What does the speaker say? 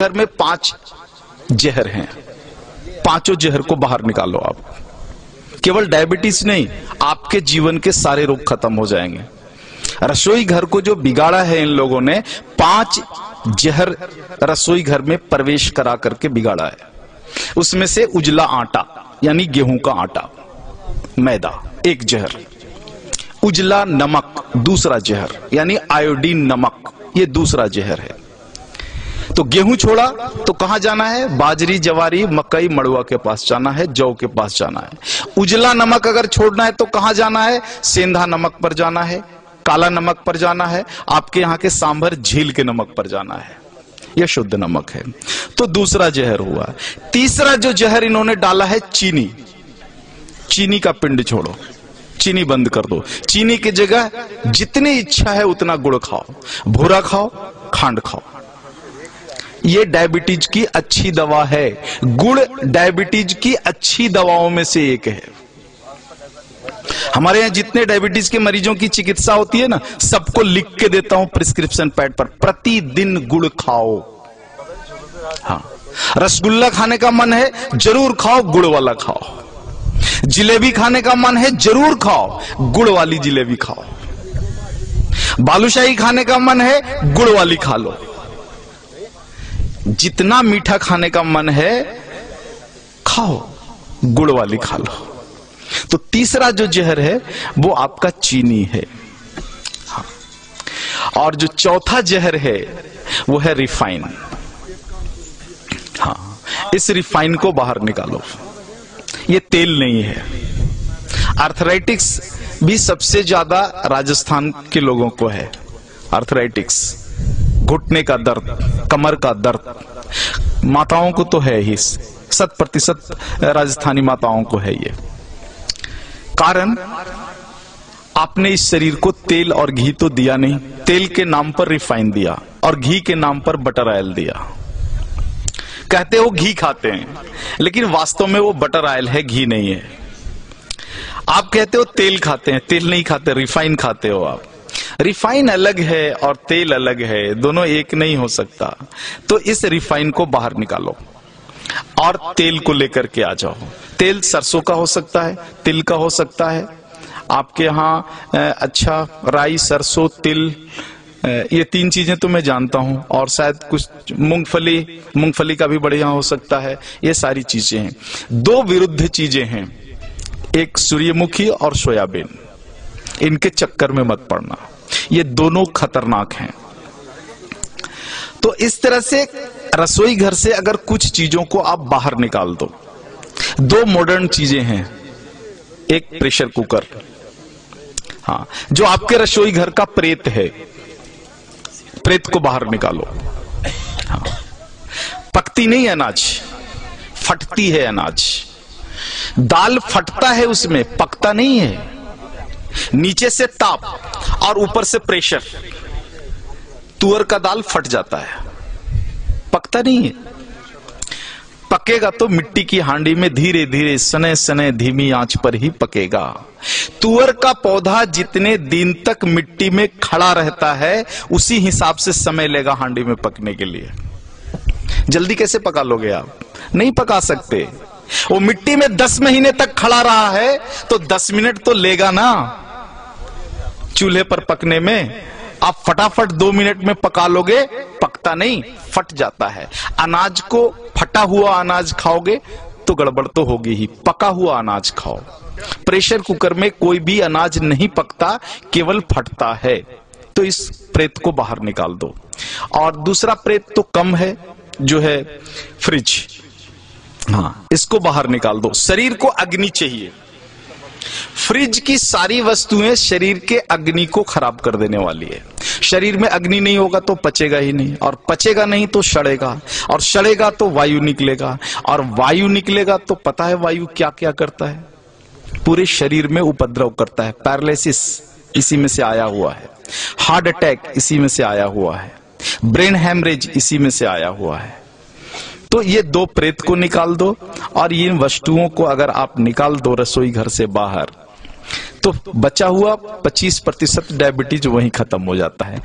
घर में 5 जहर हैं, पांचों जहर को बाहर निकालो आप। केवल डायबिटीज नहीं, आपके जीवन के सारे रोग खत्म हो जाएंगे। रसोई घर को जो बिगाड़ा है इन लोगों ने, 5 जहर रसोई घर में प्रवेश करा करके बिगाड़ा है। उसमें से उजला आटा यानी गेहूं का आटा, मैदा एक जहर, उजला नमक दूसरा जहर यानी आयोडीन नमक, ये दूसरा जहर है। तो गेहूं छोड़ा तो कहां जाना है? बाजरी, जवारी, मकई, मड़ुआ के पास जाना है, जौ के पास जाना है। उजला नमक अगर छोड़ना है तो कहां जाना है? सेंधा नमक पर जाना है, काला नमक पर जाना है, आपके यहां के सांभर झील के नमक पर जाना है। यह शुद्ध नमक है। तो दूसरा जहर हुआ। तीसरा जो जहर इन्होंने डाला है चीनी। चीनी का पिंड छोड़ो, चीनी बंद कर दो। चीनी की जगह जितनी इच्छा है उतना गुड़ खाओ, भूरा खाओ, खांड खाओ। ये डायबिटीज की अच्छी दवा है। गुड़ डायबिटीज की अच्छी दवाओं में से एक है। हमारे यहां जितने डायबिटीज के मरीजों की चिकित्सा होती है ना, सबको लिख के देता हूं प्रिस्क्रिप्शन पैड पर, प्रतिदिन गुड़ खाओ। हाँ, रसगुल्ला खाने का मन है जरूर खाओ, गुड़ वाला खाओ। जिलेबी खाने का मन है जरूर खाओ, गुड़ वाली जिलेबी खाओ। बालूशाही खाने का मन है, गुड़ वाली खा लो। जितना मीठा खाने का मन है खाओ, गुड़ वाली खा लो। तो तीसरा जो जहर है वो आपका चीनी है। हाँ। और जो चौथा जहर है वो है रिफाइन। हाँ, इस रिफाइन को बाहर निकालो। ये तेल नहीं है। आर्थराइटिक्स भी सबसे ज्यादा राजस्थान के लोगों को है। आर्थराइटिक्स, घुटने का दर्द, कमर का दर्द, माताओं को तो है ही, 100% राजस्थानी माताओं को है ये। कारण आपने इस शरीर को तेल और घी तो दिया नहीं, तेल के नाम पर रिफाइन दिया और घी के नाम पर बटर ऑयल दिया। कहते हो घी खाते हैं, लेकिन वास्तव में वो बटर ऑयल है, घी नहीं है। आप कहते हो तेल खाते हैं, तेल नहीं खाते, रिफाइन खाते हो आप। रिफाइन अलग है और तेल अलग है, दोनों एक नहीं हो सकता। तो इस रिफाइन को बाहर निकालो और तेल को लेकर के आ जाओ। तेल सरसों का हो सकता है, तिल का हो सकता है। आपके यहाँ अच्छा राई, सरसों, तिल, ये 3 चीजें तो मैं जानता हूं, और शायद कुछ मूंगफली का भी बढ़िया हो सकता है। ये सारी चीजें हैं। 2 विरुद्ध चीजें हैं, एक सूर्यमुखी और सोयाबीन। इनके चक्कर में मत पड़ना, ये दोनों खतरनाक हैं। तो इस तरह से रसोई घर से अगर कुछ चीजों को आप बाहर निकाल दो। 2 मॉडर्न चीजें हैं, एक प्रेशर कुकर, हाँ, जो आपके रसोई घर का प्रेत है, प्रेत को बाहर निकालो। हाँ, पकती नहीं अनाज, फटती है अनाज। दाल फटता है उसमें, पकता नहीं है। नीचे से ताप और ऊपर से प्रेशर, तुअर का दाल फट जाता है, पकता नहीं है। पकेगा तो मिट्टी की हांडी में धीरे धीरे, सने सने, धीमी आंच पर ही पकेगा। तुअर का पौधा जितने दिन तक मिट्टी में खड़ा रहता है, उसी हिसाब से समय लेगा हांडी में पकने के लिए। जल्दी कैसे पका लोगे आप? नहीं पका सकते। वो मिट्टी में 10 महीने तक खड़ा रहा है तो 10 मिनट तो लेगा ना चूल्हे पर पकने में। आप फटाफट 2 मिनट में पका लोगे, पकता नहीं, फट जाता है। अनाज को, फटा हुआ अनाज खाओगे तो गड़बड़ तो होगी ही, पका हुआ अनाज खाओ। प्रेशर कुकर में कोई भी अनाज नहीं पकता, केवल फटता है। तो इस प्रेत को बाहर निकाल दो। और दूसरा प्रेत तो कम है, जो है फ्रिज, हाँ, इसको बाहर निकाल दो। शरीर को अग्नि चाहिए। फ्रिज की सारी वस्तुएं शरीर के अग्नि को खराब कर देने वाली है। शरीर में अग्नि नहीं होगा तो पचेगा ही नहीं, और पचेगा नहीं तो सड़ेगा, और सड़ेगा तो वायु निकलेगा, और वायु निकलेगा तो पता है वायु क्या क्या करता है? पूरे शरीर में उपद्रव करता है। पैरालिसिस इसी में से आया हुआ है, हार्ट अटैक इसी में से आया हुआ है, ब्रेन हैमरेज इसी में से आया हुआ है। तो ये 2 प्रेत को निकाल दो, और इन वस्तुओं को अगर आप निकाल दो रसोई घर से बाहर, तो बचा हुआ 25% डायबिटीज वहीं खत्म हो जाता है।